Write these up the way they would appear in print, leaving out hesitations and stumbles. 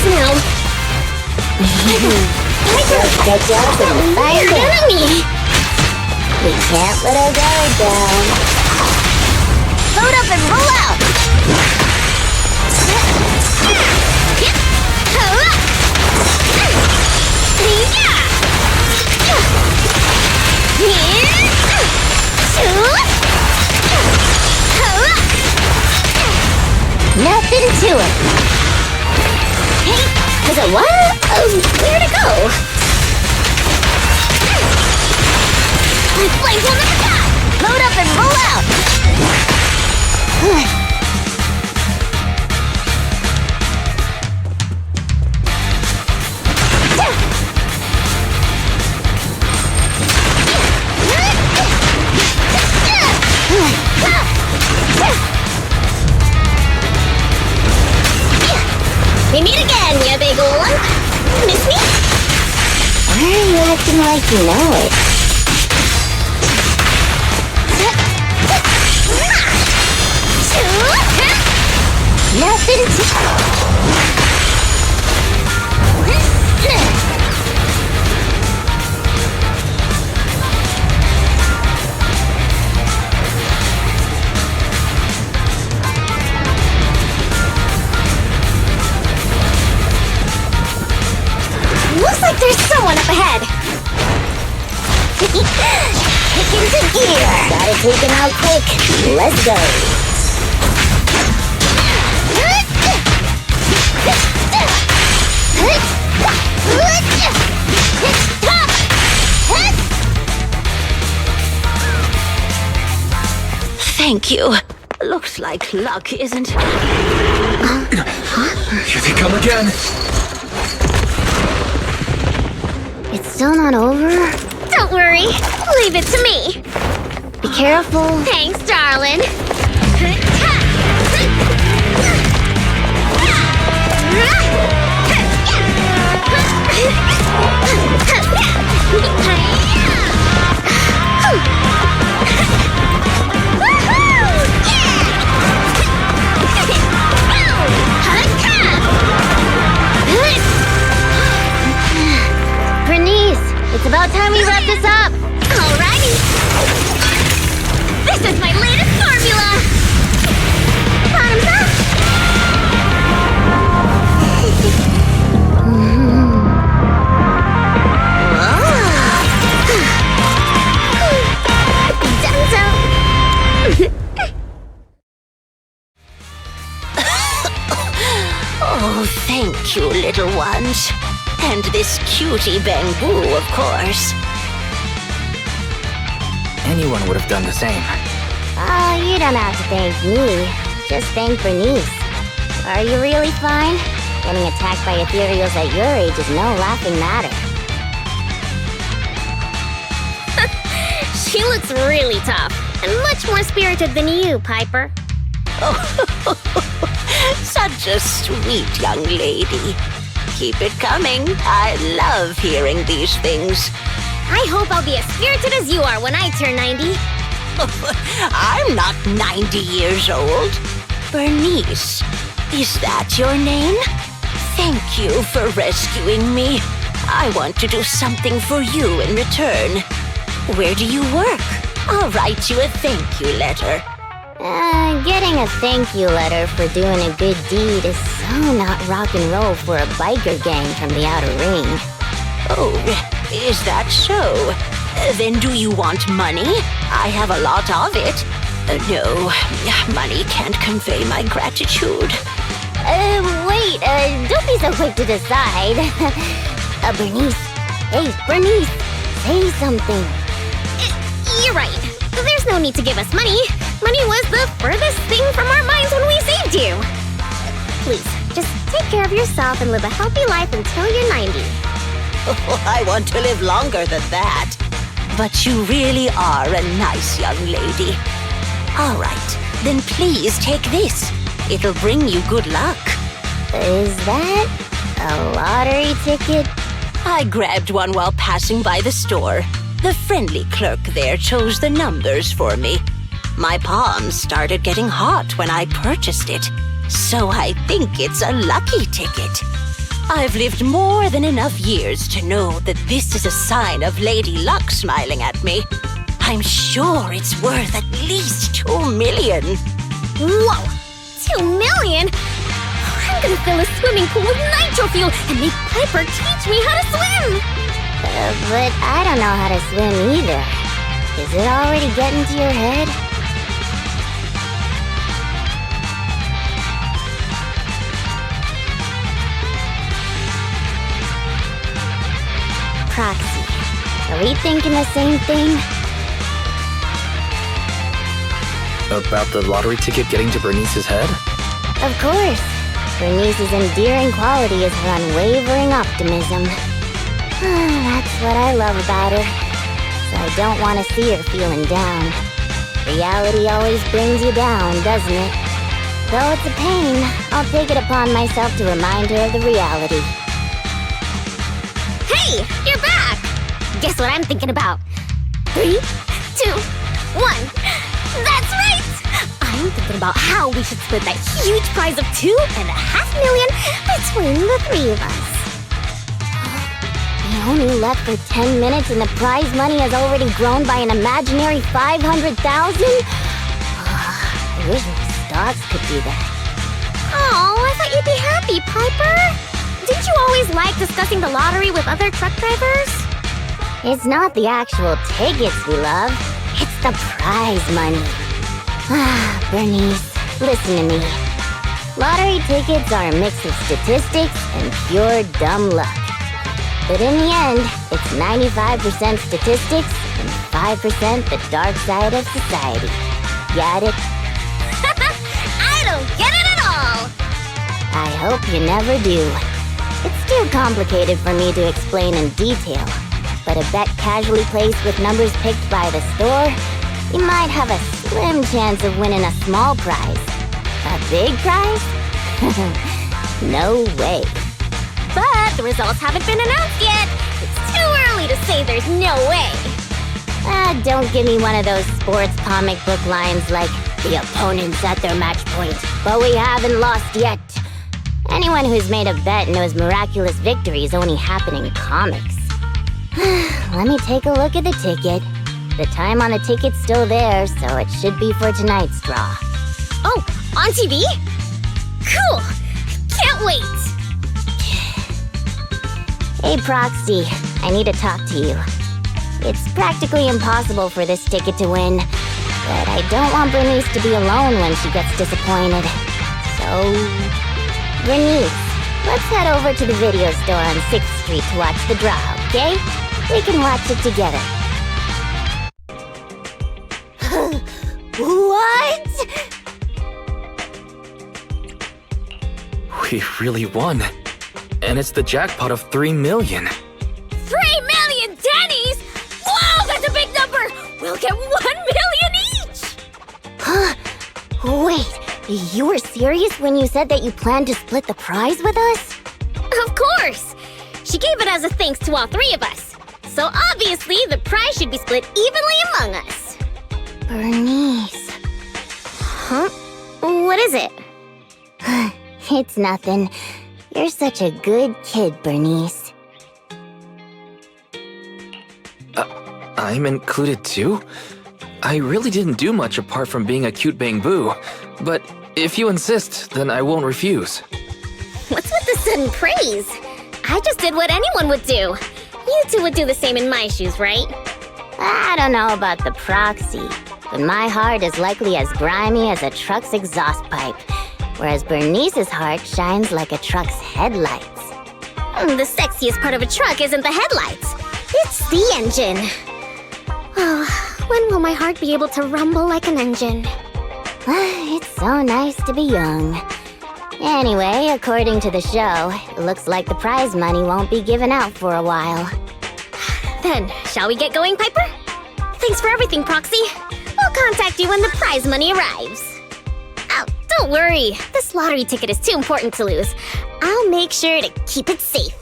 close now. Just catch up and find You're it. killing me. We can't let our guard down. Load up and roll out. Nothing to it. Hey, Was it what? where'd it go? My flames will never die. Load up and roll out. We meet again, you big ol' one. Miss me? Why are you acting like you know it? Nothing to... Looks like there's someone up ahead. Kick into gear. Gotta take him out quick. Let's go. Thank you. Looks like luck isn't... Here they come again. It's still not over? Don't worry. Leave it to me. Be careful. Thanks, darling. Burnice, it's about time we wrap this up. Alrighty. This is my latest formula. Bottoms up. Dunzo. Oh, thank you, little ones. And this cutie Bangoo, of course. Anyone would have done the same. Oh, you don't have to thank me. Just thank Burnice. Are you really fine? Getting attacked by ethereals at your age is no laughing matter. She looks really tough and much more spirited than you, Piper. Such a sweet young lady. Keep it coming. I love hearing these things. I hope I'll be as spirited as you are when I turn 90. I'm not 90 years old. Burnice, is that your name? Thank you for rescuing me. I want to do something for you in return. Where do you work? I'll write you a thank you letter. Getting a thank you letter for doing a good deed is so not rock and roll for a biker gang from the outer ring. Oh, is that so? Then do you want money? I have a lot of it. No, money can't convey my gratitude. Wait, don't be so quick to decide. Burnice. Hey, Burnice, say something. You're right. There's no need to give us money. Money was the furthest thing from our minds when we saved you. Please, just take care of yourself and live a healthy life until you're 90. Oh, I want to live longer than that. But you really are a nice young lady. All right, then please take this. It'll bring you good luck. Is that a lottery ticket? I grabbed one while passing by the store. The friendly clerk there chose the numbers for me. My palms started getting hot when I purchased it, so I think it's a lucky ticket. I've lived more than enough years to know that this is a sign of Lady Luck smiling at me. I'm sure it's worth at least 2 million. Whoa! 2 million? I'm gonna fill a swimming pool with nitro fuel and make Piper teach me how to swim! But I don't know how to swim either. Is it already getting to your head? Proxy, are we thinking the same thing? About the lottery ticket getting to Burnice's head? Of course. Burnice's endearing quality is her unwavering optimism. That's what I love about her. So I don't want to see her feeling down. Reality always brings you down, doesn't it? Though it's a pain, I'll take it upon myself to remind her of the reality. Hey, you're back! Guess what I'm thinking about? 3, 2, 1. That's right! I'm thinking about how we should split that huge prize of 2.5 million between the 3 of us. We only left for 10 minutes and the prize money has already grown by an imaginary 500,000? I wish my stocks could do that. Oh, I thought you'd be happy, Piper. Didn't you always like discussing the lottery with other truck drivers? It's not the actual tickets we love. It's the prize money. Burnice, listen to me. Lottery tickets are a mix of statistics and pure dumb luck. But in the end, it's 95% statistics and 5% the dark side of society. Got it? I don't get it at all! I hope you never do. It's too complicated for me to explain in detail. But a bet casually placed with numbers picked by the store, you might have a slim chance of winning a small prize. A big prize? No way. But the results haven't been announced yet. It's too early to say there's no way. Don't give me one of those sports comic book lines like, the opponent's at their match point, but we haven't lost yet. Anyone who's made a bet knows miraculous victories only happen in comics. Let me take a look at the ticket. The time on the ticket's still there, so it should be for tonight's draw. Oh, on TV? Cool! Can't wait! Hey, Proxy, I need to talk to you. It's practically impossible for this ticket to win, but I don't want Burnice to be alone when she gets disappointed. So, Burnice, let's head over to the video store on 6th Street to watch the draw, okay? We can watch it together. What? We really won. And it's the jackpot of 3 million. 3 million Denny's? Whoa, that's a big number! We'll get 1 million each! Huh? Wait, you were serious when you said that you planned to split the prize with us? Of course! She gave it as a thanks to all 3 of us. So obviously, the prize should be split evenly among us. Burnice. Huh? What is it? It's nothing. You're such a good kid, Burnice. I'm included too? I really didn't do much apart from being a cute bang-boo. But if you insist, then I won't refuse. What's with the sudden praise? I just did what anyone would do. You two would do the same in my shoes, right? I don't know about the Proxy, but my heart is likely as grimy as a truck's exhaust pipe, whereas Burnice's heart shines like a truck's headlights. The sexiest part of a truck isn't the headlights. It's the engine. Oh, when will my heart be able to rumble like an engine? It's so nice to be young. Anyway, according to the show, it looks like the prize money won't be given out for a while. Then, shall we get going, Piper? Thanks for everything, Proxy. We'll contact you when the prize money arrives. Oh, don't worry. This lottery ticket is too important to lose. I'll make sure to keep it safe.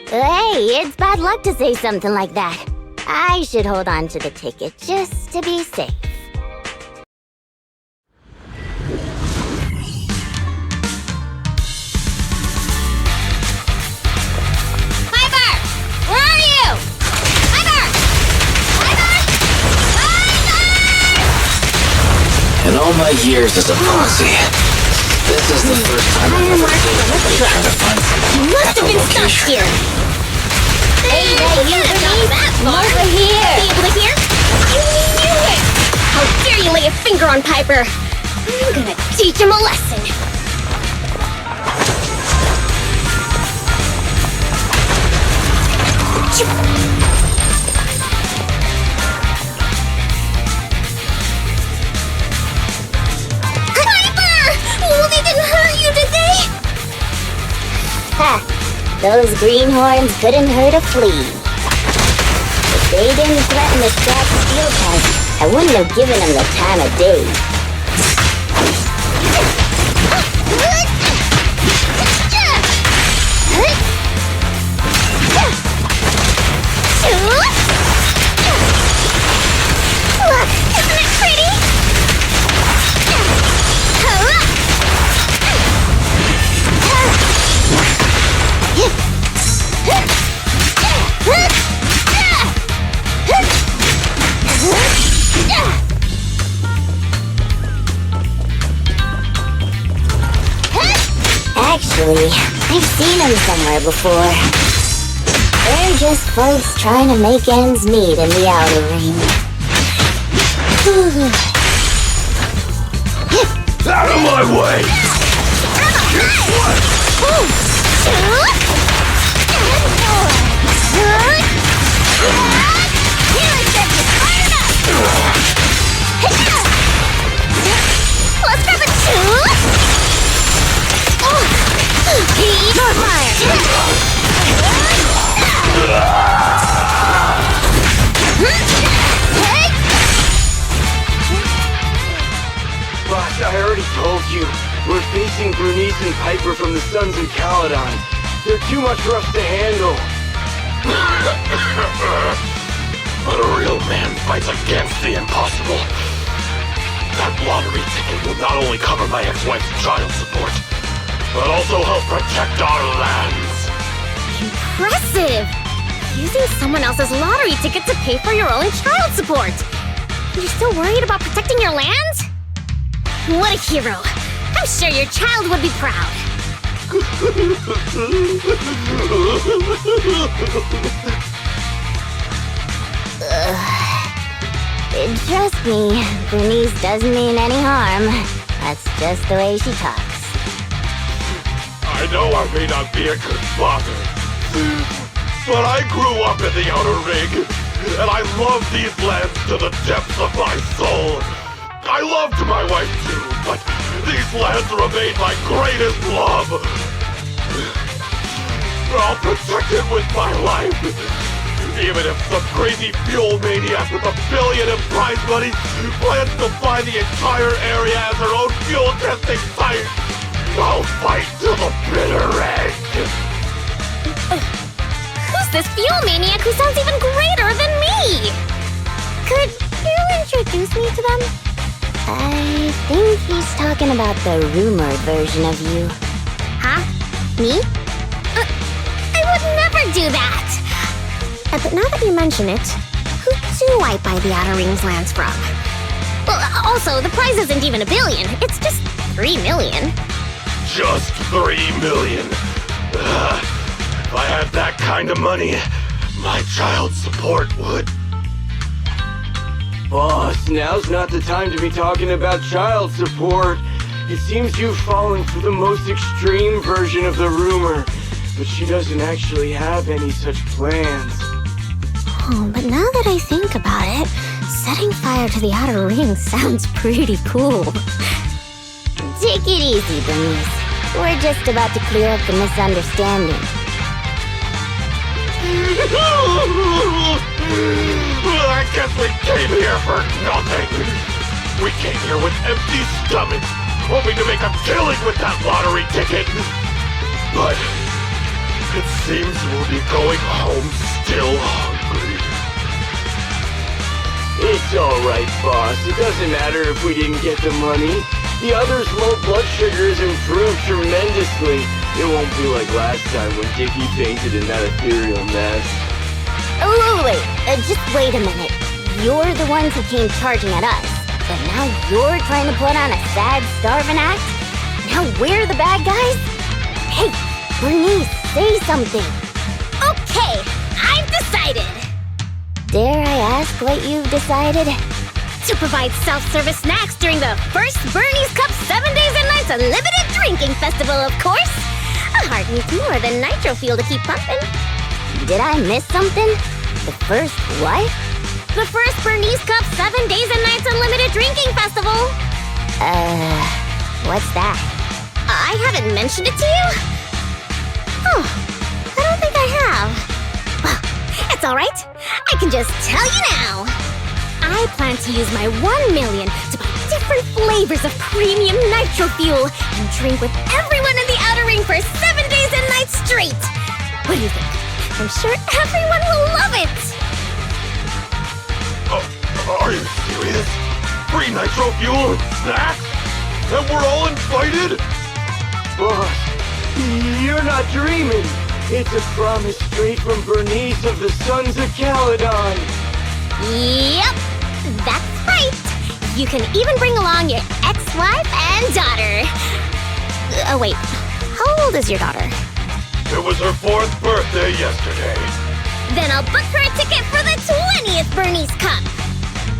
Hey, it's bad luck to say something like that. I should hold on to the ticket just to be safe. In all my years as a proxy, this is the first time I've ever seen anybody try to find You someone must at have the been stuck location. here. Hey, that you, Burnice? Come over here! Be able to hear? I knew it! How dare you lay a finger on Piper! I'm gonna teach him a lesson! Piper! Oh, they didn't hurt you, did they? Ha! Those greenhorns couldn't hurt a flea. If they didn't threaten the scrap steel tank, I wouldn't have given them the time of day. Look, isn't it pretty? Actually, I've seen them somewhere before. They're just folks trying to make ends meet in the outer ring. Out of my way! Let's grab a two. Heat Boss, I already told you. We're facing Burnice and Piper from the Sons of Calydon. They're too much for us to handle. But a real man fights against the impossible. That lottery ticket will not only cover my ex-wife's child support, but also help protect our lands. Impressive! Using someone else's lottery ticket to pay for your own child support! You're still worried about protecting your lands? What a hero! I'm sure your child would be proud! Trust me, Burnice doesn't mean any harm. That's just the way she talks. I know I may not be a good father, but I grew up in the Outer Ring, and I love these lands to the depths of my soul. I loved my wife too, but these lands remain my greatest love. I'll protect it with my life. Even if some crazy fuel maniac with $1 billion in prize money plans to buy the entire area as her own fuel testing site, I'll fight to the bitter end. Who's this fuel maniac who sounds even greater than me? Could you introduce me to them? I think he's talking about the rumored version of you. Huh? Me? I would never do that! But now that you mention it, who do I buy the Outer Rings lands from? Well, also, the prize isn't even $1 billion. It's just 3 million. Just 3 million. If I had that kind of money, my child support would. Boss, now's not the time to be talking about child support. It seems you've fallen for the most extreme version of the rumor, but she doesn't actually have any such plans. Oh, but now that I think about it, setting fire to the Outer Ring sounds pretty cool. Take it easy, Burnice. We're just about to clear up the misunderstanding. I guess we came here for nothing. We came here with empty stomachs, hoping to make a killing with that lottery ticket. But it seems we'll be going home still hungry. It's alright, boss. It doesn't matter if we didn't get the money. The other's low blood sugar has improved tremendously. It won't be like last time when Dickie fainted in that ethereal mess. Oh, wait. Just wait a minute. You're the ones who came charging at us. But now you're trying to put on a sad, starving act? Now we're the bad guys? Hey, Burnice, say something. Okay, I've decided. Dare I ask what you've decided? To provide self-service snacks during the first Burnice Cup 7 Days and Nights Unlimited Drinking Festival, of course. A heart needs more than nitro fuel to keep pumping. Did I miss something? The first what? The first Burnice Cup 7 Days and Nights Unlimited Drinking Festival. What's that? I haven't mentioned it to you? Oh, I don't think I have. Well, it's all right. I can just tell you now. I plan to use my 1 million to buy different flavors of premium nitro fuel and drink with everyone in the outer ring for 7 days and nights straight. What do you think? I'm sure everyone will love it. Are you serious? Free nitro fuel and snacks? And we're all invited? Boss, you're not dreaming. It's a promise straight from Burnice of the Sons of Calydon. Yep, that's right. You can even bring along your ex-wife and daughter. Oh wait, how old is your daughter? It was her 4th birthday yesterday. Then I'll book her a ticket for the 20th Burnice Cup.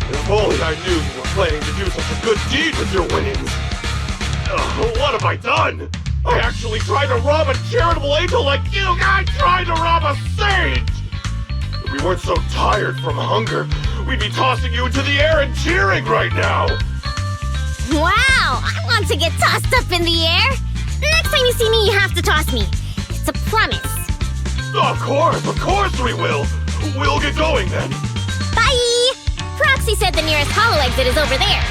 If only I knew you were planning to do such a good deed with your winnings. What have I done? I actually tried to rob a charitable angel like you. I tried to rob a saint! If we weren't so tired from hunger, we'd be tossing you into the air and cheering right now. Wow, I want to get tossed up in the air. Next time you see me, you have to toss me. It's a promise. Of course we will. We'll get going then. Bye! Proxy said the nearest hollow exit is over there.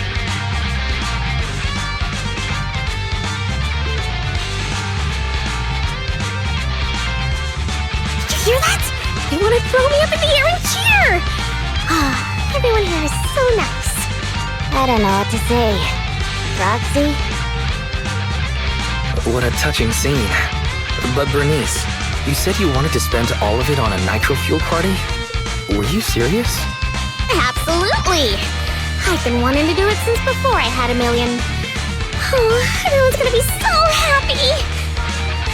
Did you hear that? They want to throw me up in the air and cheer! Everyone here is so nice. I don't know what to say. Roxy? What a touching scene. But Burnice, you said you wanted to spend all of it on a nitro fuel party? Were you serious? Absolutely! I've been wanting to do it since before I had 1 million. Oh, everyone's gonna be so happy!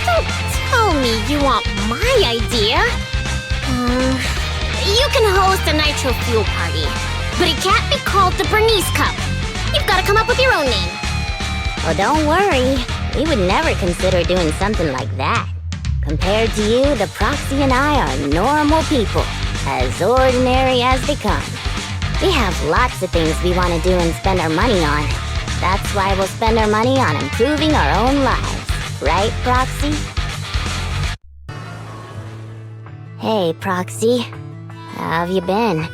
Don't tell me you want my idea. You can host a nitro fuel party, but it can't be called the Burnice Cup. You've gotta come up with your own name. Well, don't worry. We would never consider doing something like that. Compared to you, the Proxy and I are normal people, as ordinary as they come. We have lots of things we want to do and spend our money on. That's why we'll spend our money on improving our own lives. Right, Proxy? Hey, Proxy. How have you been?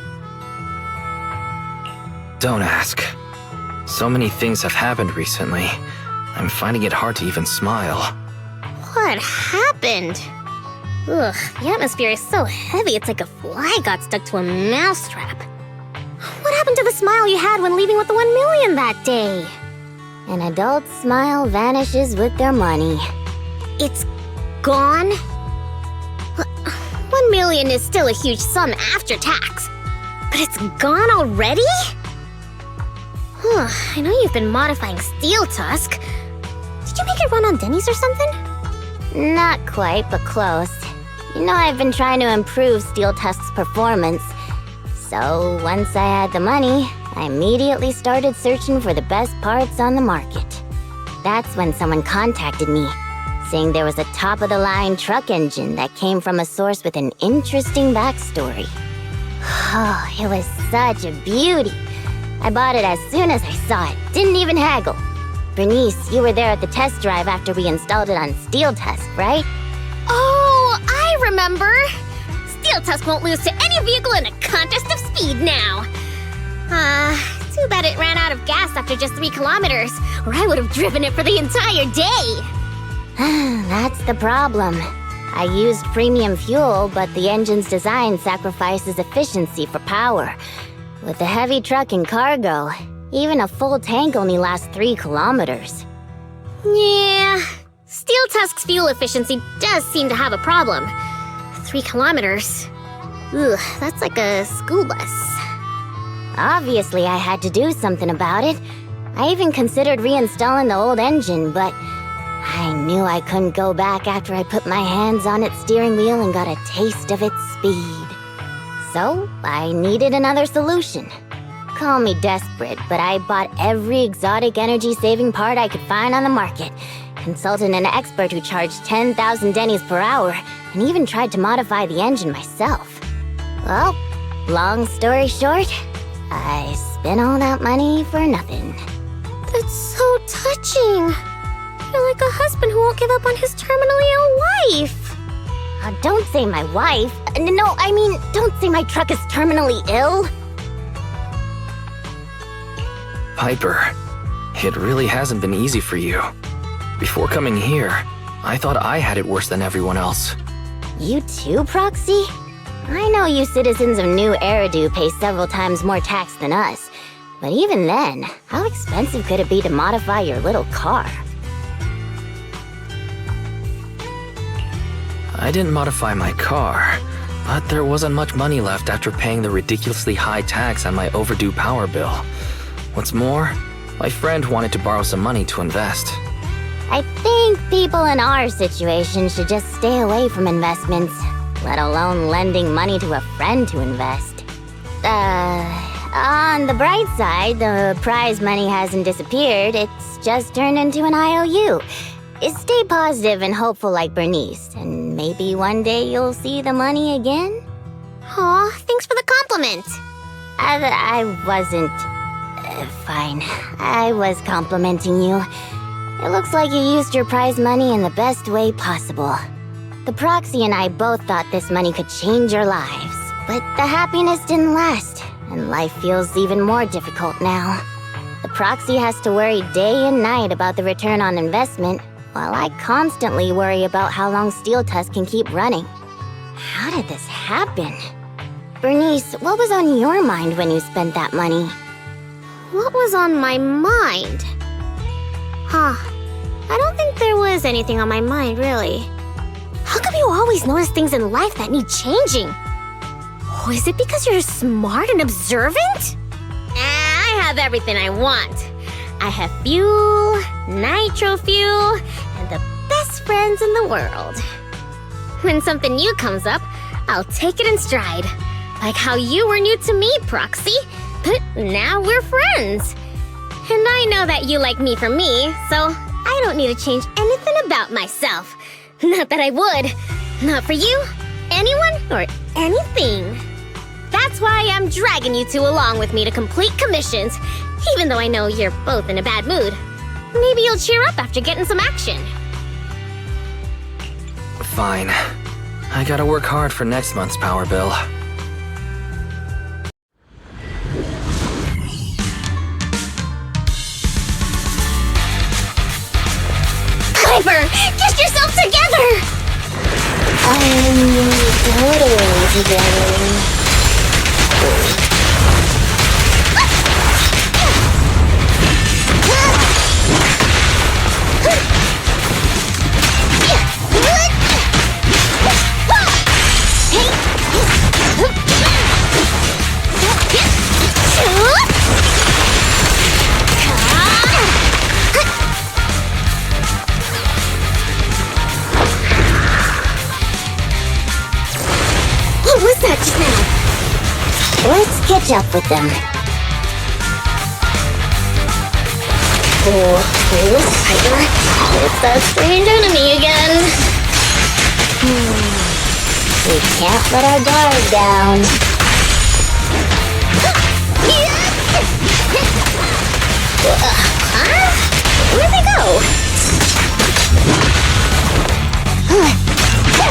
Don't ask. So many things have happened recently. I'm finding it hard to even smile. What happened? Ugh, the atmosphere is so heavy it's like a fly got stuck to a mousetrap. What happened to the smile you had when leaving with the 1 million that day? An adult's smile vanishes with their money. It's gone? 1 million is still a huge sum after tax. But it's gone already? I know you've been modifying Steel Tusk. Did you make it run on Denny's or something? Not quite, but close. You know, I've been trying to improve Steel Tusk's performance. So, once I had the money, I immediately started searching for the best parts on the market. That's when someone contacted me, saying there was a top-of-the-line truck engine that came from a source with an interesting backstory. Oh, it was such a beauty. I bought it as soon as I saw it, didn't even haggle. Burnice, you were there at the test drive after we installed it on Steel Tusk, right? Oh, I remember! Steel Tusk won't lose to any vehicle in a contest of speed now. Too bad it ran out of gas after just 3 kilometers, or I would have driven it for the entire day. That's the problem. I used premium fuel, but the engine's design sacrifices efficiency for power. With a heavy truck and cargo, even a full tank only lasts 3 kilometers. Yeah, Steel Tusk's fuel efficiency does seem to have a problem. 3 kilometers. Ugh, that's like a school bus. Obviously, I had to do something about it. I even considered reinstalling the old engine, but I knew I couldn't go back after I put my hands on its steering wheel and got a taste of its speed. So, I needed another solution. Call me desperate, but I bought every exotic energy-saving part I could find on the market, consulted an expert who charged 10,000 dennies per hour, and even tried to modify the engine myself. Well, long story short, I spent all that money for nothing. That's so touching. You're like a husband who won't give up on his terminally ill wife. Don't say my wife. No, I mean, don't say my truck is terminally ill. Piper, it really hasn't been easy for you. Before coming here, I thought I had it worse than everyone else. You too, Proxy? I know you citizens of New Eridu pay several times more tax than us, but even then, how expensive could it be to modify your little car? I didn't modify my car, but there wasn't much money left after paying the ridiculously high tax on my overdue power bill. What's more, my friend wanted to borrow some money to invest. I think people in our situation should just stay away from investments, let alone lending money to a friend to invest. On the bright side, the prize money hasn't disappeared, it's just turned into an IOU. Stay positive and hopeful like Burnice, and maybe one day you'll see the money again? Aw, thanks for the compliment. I wasn't... fine. I was complimenting you. It looks like you used your prize money in the best way possible. The Proxy and I both thought this money could change your lives, but the happiness didn't last, and life feels even more difficult now. The Proxy has to worry day and night about the return on investment, while I constantly worry about how long Steel Tusk can keep running. How did this happen? Burnice, what was on your mind when you spent that money? What was on my mind? I don't think there was anything on my mind, really. How come you always notice things in life that need changing? Oh, is it because you're smart and observant? I have everything I want. I have fuel, nitro fuel, and the best friends in the world. When something new comes up, I'll take it in stride. Like how you were new to me, Proxy, but now we're friends. And I know that you like me for me, so I don't need to change anything about myself. Not that I would. Not for you, anyone, or anything. That's why I'm dragging you two along with me to complete commissions, even though I know you're both in a bad mood. Maybe you'll cheer up after getting some action. Fine. I gotta work hard for next month's power bill. Piper, get yourself together! I'm totally together. What was that just now? Let's catch up with them. Oh, Piper, it's that strange enemy again. We can't let our guard down. Where'd they go?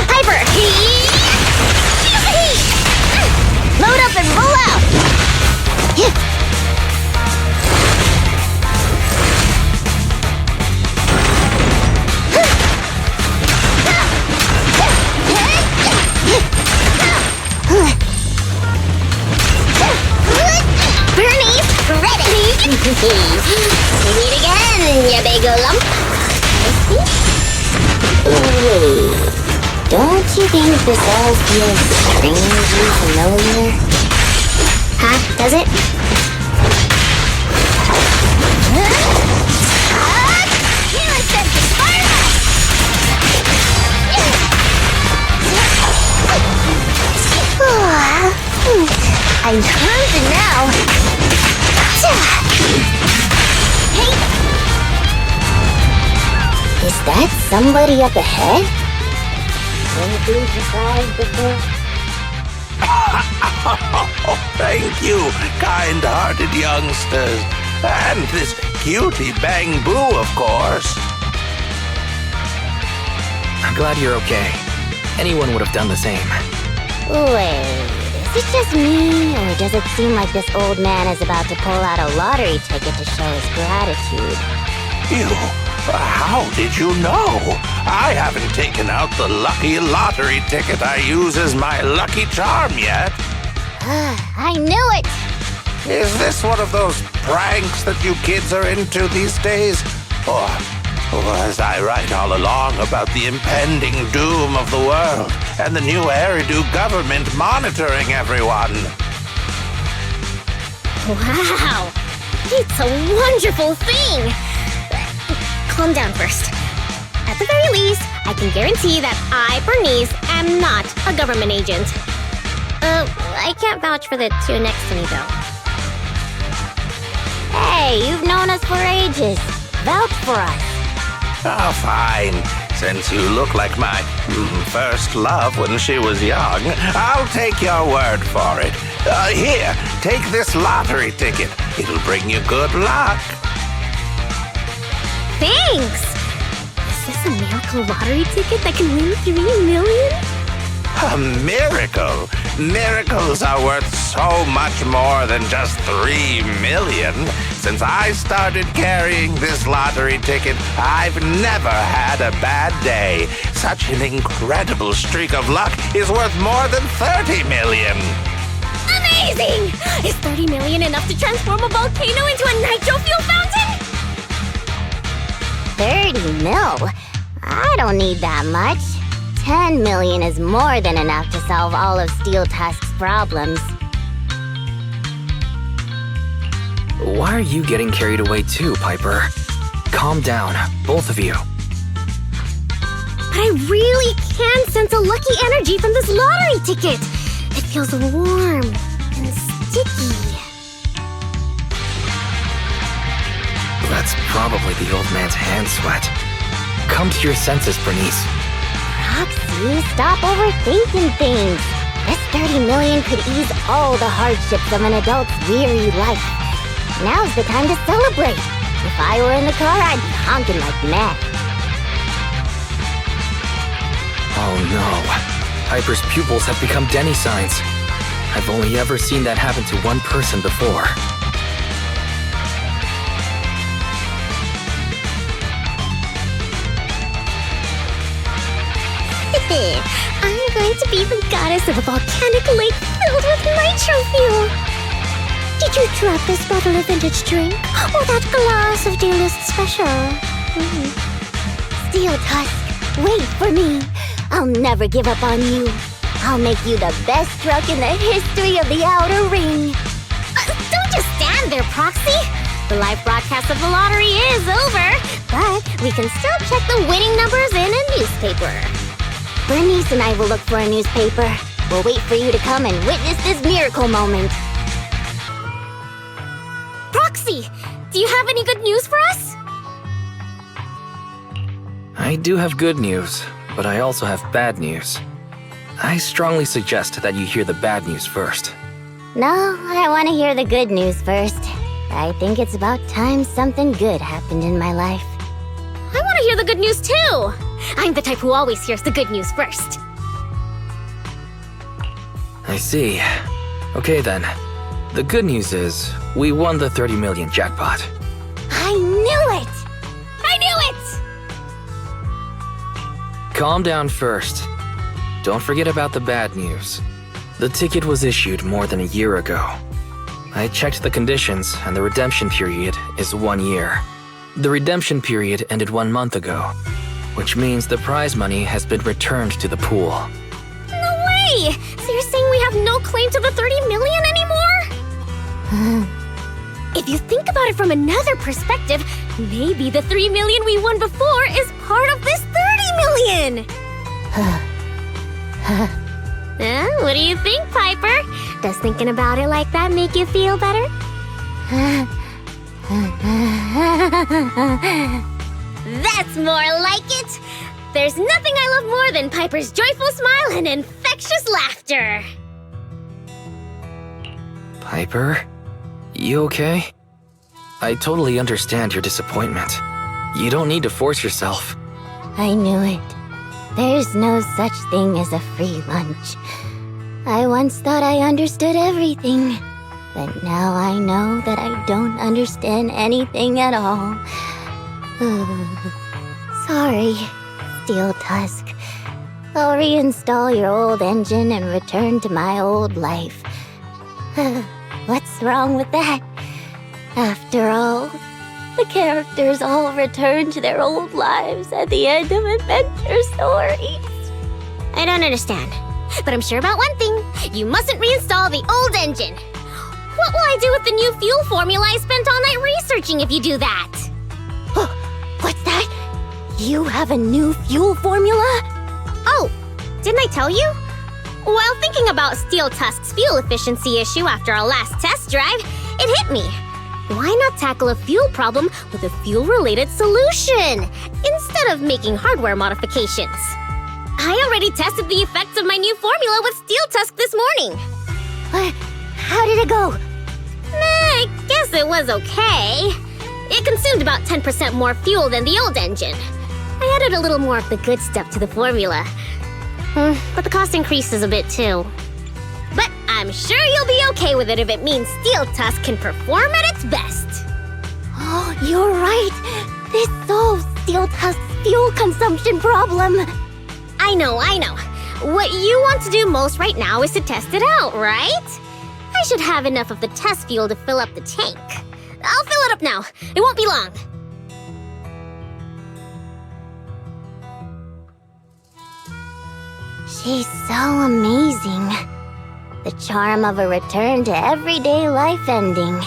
Piper! Load up and roll out! Burnice, ready! Meet again, ya big lump. Wait, don't you think this all feels strangely familiar? Huh? Does it? I'm cruising now. Hey! Is that somebody up ahead? Ever been surprised before? Thank you, kind-hearted youngsters. And this cutie Bang Boo, of course. I'm glad you're okay. Anyone would have done the same. Wait, is it just me, or does it seem like this old man is about to pull out a lottery ticket to show his gratitude? You, how did you know? I haven't taken out the lucky lottery ticket I use as my lucky charm yet. I knew it! Is this one of those pranks that you kids are into these days? Or was I right all along about the impending doom of the world and the new Eridu government monitoring everyone? Wow! It's a wonderful thing! Calm down first. At the very least, I can guarantee that I, Burnice, am not a government agent. I can't vouch for the two next to me, though. Hey, you've known us for ages. Vouch for us. Oh, fine. Since you look like my first love when she was young, I'll take your word for it. Here, take this lottery ticket. It'll bring you good luck. Thanks! Is this a miracle lottery ticket that can win 3 million? A miracle? Miracles are worth so much more than just 3 million. Since I started carrying this lottery ticket, I've never had a bad day. Such an incredible streak of luck is worth more than 30 million. Amazing! Is 30 million enough to transform a volcano into a nitro fuel fountain? 30 mil? I don't need that much. 10 million is more than enough to solve all of Steel Tusk's problems. Why are you getting carried away too, Piper? Calm down, both of you. But I really can sense a lucky energy from this lottery ticket. It feels warm and sticky. That's probably the old man's hand sweat. Come to your senses, Burnice. Roxy, stop overthinking things. This 30 million could ease all the hardships of an adult's weary life. Now's the time to celebrate. If I were in the car, I'd be honking like mad. Oh no. Piper's pupils have become Denny signs. I've only ever seen that happen to one person before. I'm going to be the goddess of a volcanic lake filled with nitro fuel. Did you drop this bottle of vintage drink? Or that glass of dearest special? Steel Tusk, wait for me. I'll never give up on you. I'll make you the best truck in the history of the Outer Ring. Don't just stand there, Proxy. The live broadcast of the lottery is over, but we can still check the winning numbers in a newspaper. Burnice and I will look for a newspaper. We'll wait for you to come and witness this miracle moment. Proxy, do you have any good news for us? I do have good news, but I also have bad news. I strongly suggest that you hear the bad news first. No, I want to hear the good news first. I think it's about time something good happened in my life. I want to hear the good news too. I'm the type who always hears the good news first. I see. Okay then. The good news is, we won the 30 million jackpot. I knew it! I knew it! Calm down first. Don't forget about the bad news. The ticket was issued more than a year ago. I checked the conditions, and the redemption period is 1 year. The redemption period ended 1 month ago, which means the prize money has been returned to the pool. No way! So you're saying we have no claim to the 30 million anymore? If you think about it from another perspective, maybe the 3 million we won before is part of this 30 million! What do you think, Piper? Does thinking about it like that make you feel better? That's more like it! There's nothing I love more than Piper's joyful smile and infectious laughter! Piper? You okay? I totally understand your disappointment. You don't need to force yourself. I knew it. There's no such thing as a free lunch. I once thought I understood everything, but now I know that I don't understand anything at all. Sorry, Steel Tusk. I'll reinstall your old engine and return to my old life. What's wrong with that? After all, the characters all return to their old lives at the end of adventure stories. I don't understand, but I'm sure about one thing. You mustn't reinstall the old engine. What will I do with the new fuel formula I spent all night researching if you do that? What's that? You have a new fuel formula? Oh, didn't I tell you? While thinking about Steel Tusk's fuel efficiency issue after our last test drive, it hit me. Why not tackle a fuel problem with a fuel-related solution, instead of making hardware modifications? I already tested the effects of my new formula with Steel Tusk this morning. How did it go? I guess it was okay. It consumed about 10% more fuel than the old engine. I added a little more of the good stuff to the formula. But the cost increases a bit too. But I'm sure you'll be okay with it if it means Steel Tusk can perform at its best. Oh, you're right. This solves Steel Tusk's fuel consumption problem. I know. What you want to do most right now is to test it out, right? I should have enough of the test fuel to fill up the tank. I'll fill it up now. It won't be long. She's so amazing. The charm of a return to everyday life ending.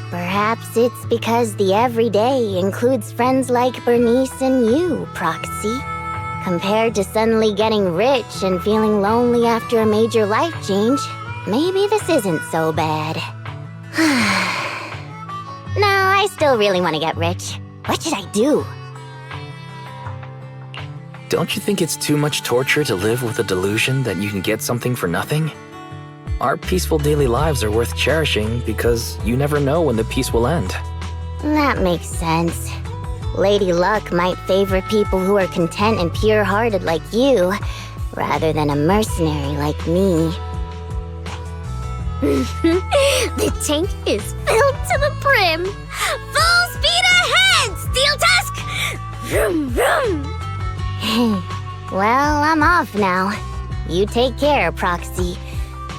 Perhaps it's because the everyday includes friends like Burnice and you, Proxy. Compared to suddenly getting rich and feeling lonely after a major life change, maybe this isn't so bad. No, I still really want to get rich. What should I do? Don't you think it's too much torture to live with the delusion that you can get something for nothing? Our peaceful daily lives are worth cherishing because you never know when the peace will end. That makes sense. Lady Luck might favor people who are content and pure-hearted like you, rather than a mercenary like me. The tank is filled to the brim. Full speed ahead, Steel Tusk! Vroom, vroom. Well, I'm off now. You take care, Proxy.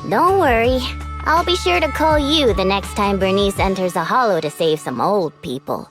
Don't worry. I'll be sure to call you the next time Burnice enters a hollow to save some old people.